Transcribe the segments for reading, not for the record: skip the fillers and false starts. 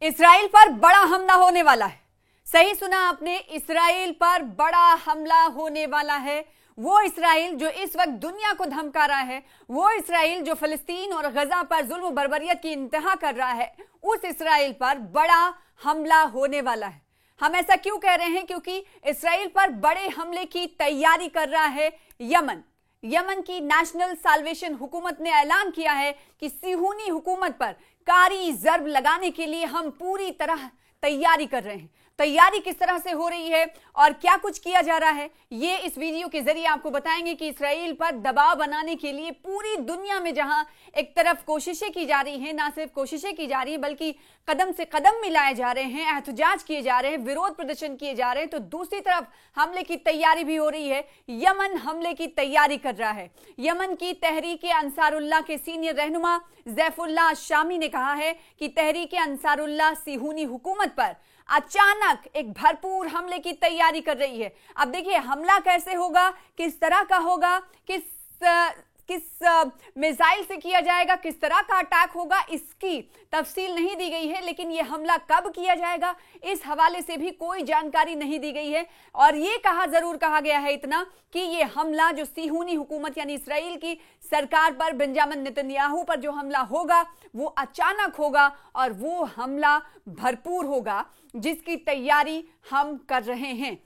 Israel पर बड़ा हमला होने वाला है। सही सुना आपने, इस्राइल पर बड़ा हमला होने वाला है। वो इस्राइल जो इस वक्त दुनिया को धमका रहा है, वो इस्राइल जो फिलिस्तीन और गजा पर जुल्म बर्बरियत की इंतहा कर रहा है, उस इस्राइल पर बड़ा हमला होने वाला है। हम ऐसा क्यों कह रहे हैं? क्योंकि इस्राइल पर बड़े हमले की तैयारी कर रहा है यमन। यमन की नेशनल साल्वेशन हुकूमत ने ऐलान किया है कि सिहूनी हुकूमत पर कारी जर्ब लगाने के लिए हम पूरी तरह तैयारी कर रहे हैं। तैयारी किस तरह से हो रही है और क्या कुछ किया जा रहा है, ये इस वीडियो के जरिए आपको बताएंगे कि इस्राइल पर दबाव बनाने के लिए पूरी दुनिया में जहां एक तरफ कोशिशें की जा रही हैं, ना सिर्फ कोशिशें की जा रही हैं बल्कि कदम से कदम मिलाए जा रहे हैं, एहतजाज किए जा रहे हैं, विरोध प्रदर्शन किए जा रहे हैं, तो दूसरी तरफ हमले की तैयारी भी हो रही है। यमन हमले की तैयारी कर रहा है। यमन की तहरीक अंसारुल्लाह के सीनियर रहनुमा ज़ैफुल्लाह शामी ने कहा है कि तहरीक अंसारुल्लाह सिहूनी हुकूमत पर अचानक एक भरपूर हमले की तैयारी कर रही है। अब देखिए हमला कैसे होगा, किस तरह का होगा, किस मिसाइल से किया जाएगा, किस तरह का अटैक होगा, इसकी तफसील नहीं दी गई है। लेकिन यह हमला कब किया जाएगा, इस हवाले से भी कोई जानकारी नहीं दी गई है। और यह जरूर कहा गया है इतना कि यह हमला जो सिहूनी हुकूमत यानी इस्राइल की सरकार पर, बेंजामिन नेतन्याहू पर जो हमला होगा वो अचानक होगा और वो हमला भरपूर होगा, जिसकी तैयारी हम कर रहे हैं।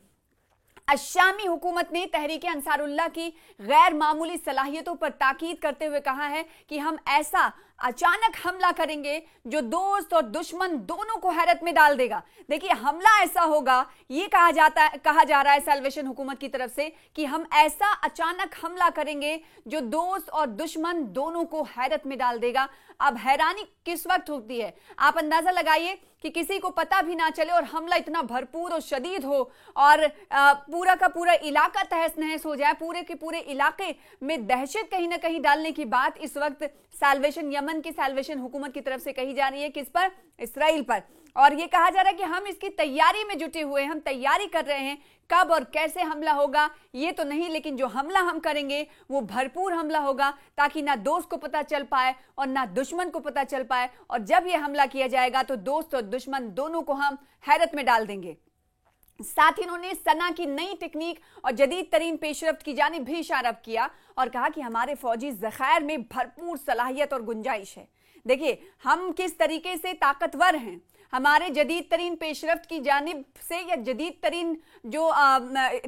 अशामी हुकूमत ने तहरीक अंसारुल्लाह की गैर मामूली सलाहियतों पर ताकीद करते हुए कहा है कि हम ऐसा अचानक हमला करेंगे जो दोस्त और दुश्मन दोनों को हैरत में डाल देगा। देखिए हमला ऐसा होगा, ये कहा जा रहा है साल्वेशन हुकूमत की तरफ से कि हम ऐसा अचानक हमला करेंगे जो दोस्त और दुश्मन दोनों को हैरत में डाल देगा। अब हैरानी किस वक्त होती है, आप अंदाजा लगाइए कि किसी को पता भी ना चले और हमला इतना भरपूर और शदीद हो और पूरा का पूरा इलाका तहस नहस हो जाए, पूरे के पूरे इलाके में दहशत कहीं ना कहीं डालने की बात इस वक्त साल्वेशन यमन की साल्वेशन हुकूमत की तरफ से कही जा रही है। किस पर? इस्राइल पर। और यह कहा जा रहा है कि हम इसकी तैयारी में जुटे हुए हैं, हम तैयारी कर रहे हैं। कब और कैसे हमला होगा ये तो नहीं, लेकिन जो हमला हम करेंगे वो भरपूर हमला होगा ताकि ना दोस्त को पता चल पाए और ना दुश्मन को पता चल पाए। और जब यह हमला किया जाएगा तो दोस्त और दुश्मन दोनों को हम हैरत में डाल देंगे। साथ ही उन्होंने सना की नई टेक्निक और जदीद तरीन पेशरफ्त की जानिब भी इशारा किया और कहा कि हमारे फौजी ज़खायर में भरपूर सलाहियत और गुंजाइश है। देखिए हम किस तरीके से ताकतवर हैं, हमारे जदीद तरीन पेशरफ्त की जानिब से या जदीद तरीन जो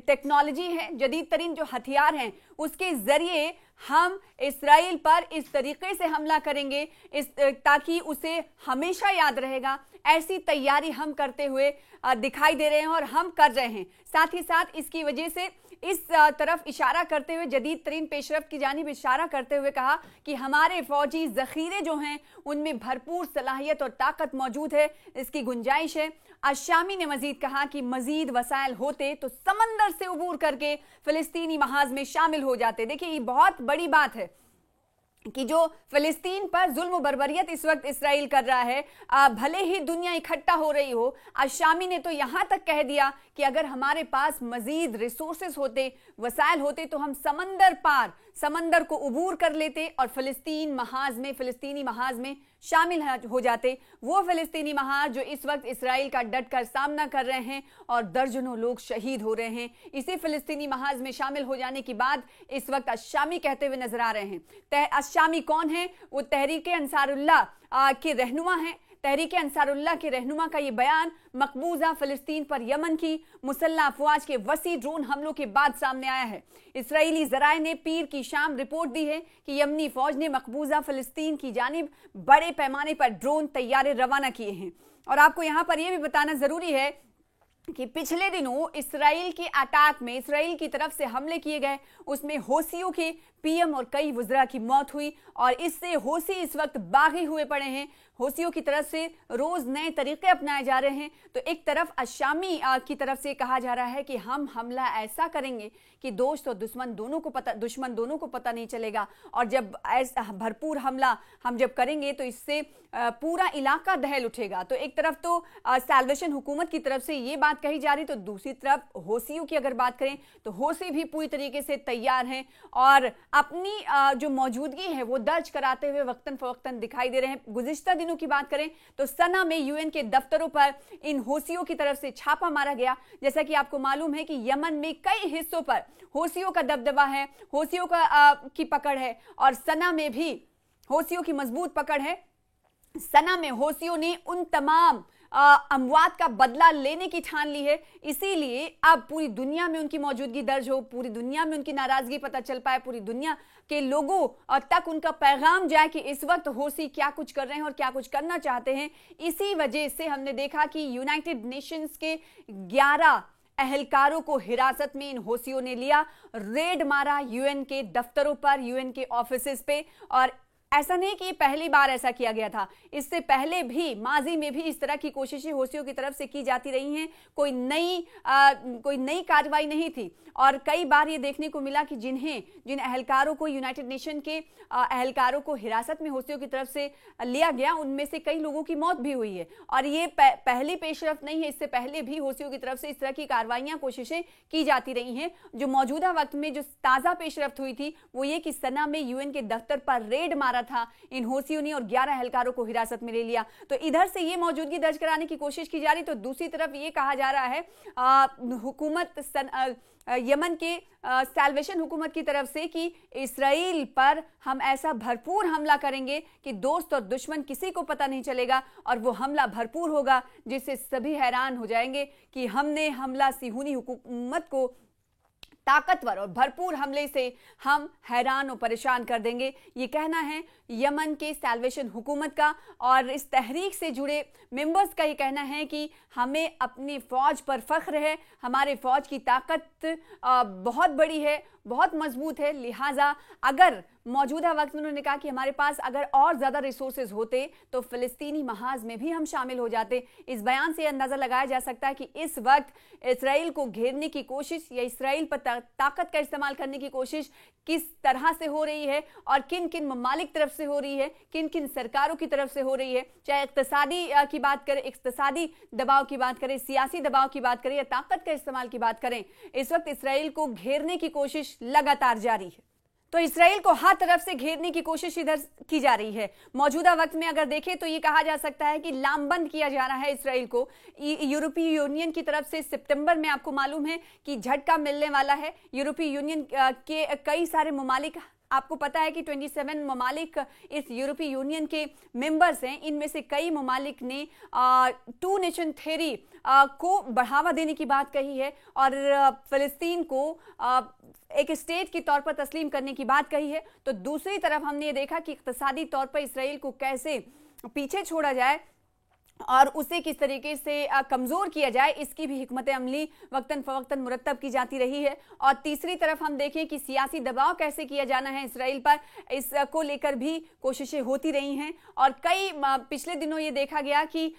टेक्नोलॉजी है, जदीद तरीन जो हथियार हैं, उसके जरिए हम इस्राइल पर इस तरीके से हमला करेंगे ताकि उसे हमेशा याद रहेगा। ऐसी तैयारी हम करते हुए दिखाई दे रहे हैं और हम कर रहे हैं। साथ ही साथ इसकी वजह से इस तरफ इशारा करते हुए, जदीद तरीन पेशरफ्त की जानिब इशारा करते हुए कहा कि हमारे फौजी जखीरे जो हैं उनमें भरपूर सलाहियत और ताकत मौजूद है, इसकी गुंजाइश है। अशामी ने मजीद कहा कि मजीद वसाइल होते तो समंदर से उबूर करके फिलिस्तीनी महाज में शामिल हो जाते। देखिए ये बहुत बड़ी बात है कि जो फिलिस्तीन पर जुल्म बर्बरियत इस वक्त इस्राइल कर रहा है, भले ही दुनिया इकट्ठा हो रही हो, अशामी ने तो यहां तक कह दिया कि अगर हमारे पास मजीद रिसोर्सेस होते, वसाइल होते तो हम समंदर पार, समंदर को उबूर कर लेते और फिलिस्तीनी महाज में शामिल हो जाते। वो फिलिस्तीनी महाज जो इस वक्त इस्राइल का डट कर सामना कर रहे हैं और दर्जनों लोग शहीद हो रहे हैं, इसी फिलिस्तीनी महाज में शामिल हो जाने की बात इस वक्त अशामी कहते हुए नजर आ रहे हैं। अशामी कौन है? वो तहरीक अंसारुल्लाह के रहनुमा हैं। तहरीक अंसारुल्लाह के रहनुमा का ये बयान मकबूजा फिलिस्तीन पर यमन की मुसल्लह अफवाज के वसी ड्रोन हमलों के बाद सामने आया है। इस्राएली जराए ने पीर की शाम रिपोर्ट दी है कि यमनी फौज ने मकबूजा फिलिस्तीन की जानिब बड़े पैमाने पर ड्रोन तैयारे रवाना किए हैं। और आपको यहां पर यह भी बताना जरूरी है कि पिछले दिनों इस्राइल के अटैक में, इस्राइल की तरफ से हमले किए गए, उसमें होसियों के पीएम और कई वुज़रा की मौत हुई और इससे होसी इस वक्त बागी हुए पड़े हैं। होसियों की तरफ से रोज नए तरीके अपनाए जा रहे हैं। तो एक तरफ अशामी की तरफ से कहा जा रहा है कि हम हमला ऐसा करेंगे कि दोस्त और दुश्मन दोनों को पता नहीं चलेगा। और जब ऐसा भरपूर हमला हम जब करेंगे तो इससे पूरा इलाका दहल उठेगा। तो एक तरफ तो साल्वेशन हुकूमत की तरफ से ये बात कही जा रही, तो दूसरी तरफ होसियों की अगर बात करें तो होसी भी पूरी तरीके से तैयार हैं और अपनी जो मौजूदगी है वो दर्ज कराते हुए वक्तन फवक्तन दिखाई दे रहे हैं। गुज़िश्ता दिनों की बात करें तो सना में यूएन के दफ्तरों पर इन हौसियों की तरफ से छापा मारा गया। जैसा कि आपको मालूम है कि यमन में कई हिस्सों पर हौसियों का दबदबा है, हौसियों की पकड़ है और सना में भी हौसियों की मजबूत पकड़ है। सना में हौसियों ने उन तमाम अमवात का बदला लेने की ठान ली है, इसीलिए अब पूरी दुनिया में उनकी मौजूदगी दर्ज हो, पूरी दुनिया में उनकी नाराजगी पता चल पाए, पूरी दुनिया के लोगों तक उनका पैगाम जाए कि इस वक्त हौसी क्या कुछ कर रहे हैं और क्या कुछ करना चाहते हैं। इसी वजह से हमने देखा कि यूनाइटेड नेशंस के 11 अहलकारों को हिरासत में इन हौसियों ने लिया, रेड मारा यूएन के दफ्तरों पर, यूएन के ऑफिसेस पे। और ऐसा नहीं कि पहली बार ऐसा किया गया था, इससे पहले भी माजी में भी इस तरह की कोशिशें हौसियों की तरफ से की जाती रही हैं। कोई नई कार्रवाई नहीं थी और कई बार ये देखने को मिला कि जिन अहलकारों को, यूनाइटेड नेशन के अहलकारों को हिरासत में हौसियों की तरफ से लिया गया, उनमें से कई लोगों की मौत भी हुई है। और ये पहली पेशरफ नहीं है, इससे पहले भी हौसियों की तरफ से इस तरह की कार्रवाइयां, कोशिशें की जाती रही हैं। जो मौजूदा वक्त में जो ताजा पेशरफ हुई थी वो ये कि सना में यूएन के दफ्तर पर रेड मारा था इन हौसियों ने और 11 अहलकारों को हिरासत में ले लिया। तो इधर से ये मौजूदगी दर्ज कराने की कोशिश की जा रही, तो दूसरी तरफ ये कहा जा रहा है हुकूमत यमन के सैल्वेशन हुकूमत की तरफ से कि इस्राएल पर हम ऐसा भरपूर हमला करेंगे कि दोस्त और दुश्मन किसी को पता नहीं चलेगा और वो हमला भरपूर होगा जिससे सभी हैरान हो जाएंगे कि हमने हमला सिहूनी हुकूमत को ताकतवर और भरपूर हमले से हम हैरान और परेशान कर देंगे। ये कहना है यमन के सैल्वेशन हुकूमत का और इस तहरीक से जुड़े मेंबर्स का ये कहना है कि हमें अपनी फौज पर फख्र है, हमारे फौज की ताकत बहुत बड़ी है, बहुत मजबूत है। लिहाजा अगर मौजूदा वक्त में उन्होंने कहा कि हमारे पास अगर और ज्यादा रिसोर्सेज होते तो फिलिस्तीनी महाज में भी हम शामिल हो जाते। इस बयान से अंदाजा लगाया जा सकता है कि इस वक्त इसराइल को घेरने की कोशिश या इसराइल पर ताकत का इस्तेमाल करने की कोशिश किस तरह से हो रही है और किन किन ममालिक तरफ से हो रही है, किन किन सरकारों की तरफ से हो रही है। चाहे इक्तिसादी की बात करें, इक्तिसादी दबाव की बात करें, सियासी दबाव की बात करें या ताकत का इस्तेमाल की बात करें, इस वक्त इसराइल को घेरने की कोशिश लगातार जारी है। तो इसराइल को हर तरफ से घेरने की कोशिश इधर की जा रही है। मौजूदा वक्त में अगर देखें तो ये कहा जा सकता है कि लामबंद किया जा रहा है इसराइल को यूरोपीय यूनियन की तरफ से। सितंबर में आपको मालूम है कि झटका मिलने वाला है। यूरोपीय यूनियन के कई सारे ममालिक, आपको पता है कि 27 ममालिक इस यूरोपीय यूनियन के मेंबर्स हैं। इनमें से कई ममालिक ने टू नेशन थ्योरी को बढ़ावा देने की बात कही है और फिलिस्तीन को एक स्टेट के तौर पर तस्लीम करने की बात कही है। तो दूसरी तरफ हमने ये देखा कि इक्तिसादी तौर पर इसराइल को कैसे पीछे छोड़ा जाए और उसे किस तरीके से कमजोर किया जाए, इसकी भी हिकमत अमली वक्तन फवक्तन मुरत्तब की जाती रही है। और तीसरी तरफ हम देखें कि सियासी दबाव कैसे किया जाना है इसराइल पर, इसको लेकर भी कोशिशें होती रही हैं। और कई पिछले दिनों ये देखा गया कि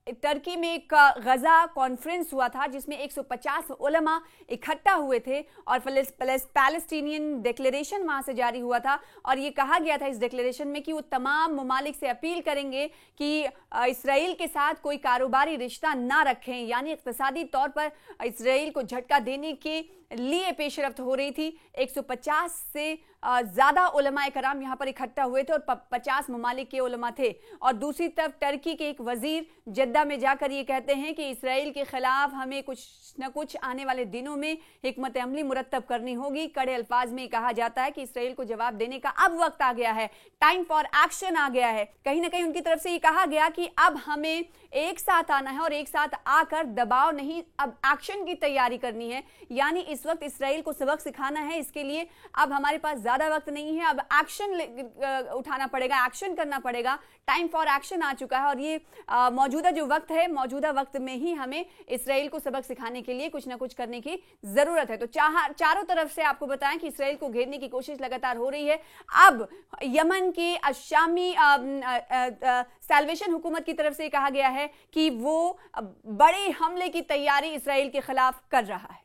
टर्की में एक गजा कॉन्फ्रेंस हुआ था जिसमें 150 उलमा इकट्ठा हुए थे और पैलेस्टीनियन डिक्लेरेशन वहां से जारी हुआ था। और ये कहा गया था इस डिक्लेरेशन में कि वो तमाम ममालिक से अपील करेंगे कि इसराइल के साथ कोई कारोबारी रिश्ता ना रखें, यानी इक्तिसादी तौर पर इसराइल को झटका देने के लिए पेशरफ्त हो रही थी। 150 से ज्यादा उलमाए कराम यहां पर इकट्ठा हुए थे और 50 ममालिक के उलमा थे। और दूसरी तरफ टर्की के एक वजीर जद्दा में जाकर ये कहते हैं कि इसराइल के खिलाफ हमें कुछ न कुछ आने वाले दिनों में हिकमत अमली मुरत्तब करनी होगी। कड़े अल्फाज में कहा जाता है कि इसराइल को जवाब देने का अब वक्त आ गया है, टाइम फॉर एक्शन आ गया है। कहीं ना कहीं उनकी तरफ से ये कहा गया कि अब हमें एक साथ आना है और एक साथ आकर दबाव नहीं, अब एक्शन की तैयारी करनी है। यानी इस वक्त इसराइल को सबक सिखाना है, इसके लिए अब हमारे पास ज्यादा वक्त नहीं है, अब एक्शन उठाना पड़ेगा, एक्शन करना पड़ेगा। टाइम फॉर एक्शन आ चुका है और ये मौजूदा जो वक्त है, मौजूदा वक्त में ही हमें इसराइल को सबक सिखाने के लिए कुछ ना कुछ करने की जरूरत है। तो चारों तरफ से आपको बताएं कि इसराइल को घेरने की कोशिश लगातार हो रही है। अब यमन के अशामी सैल्वेशन हुकूमत की तरफ से कहा गया है कि वो बड़े हमले की तैयारी इसराइल के खिलाफ कर रहा है।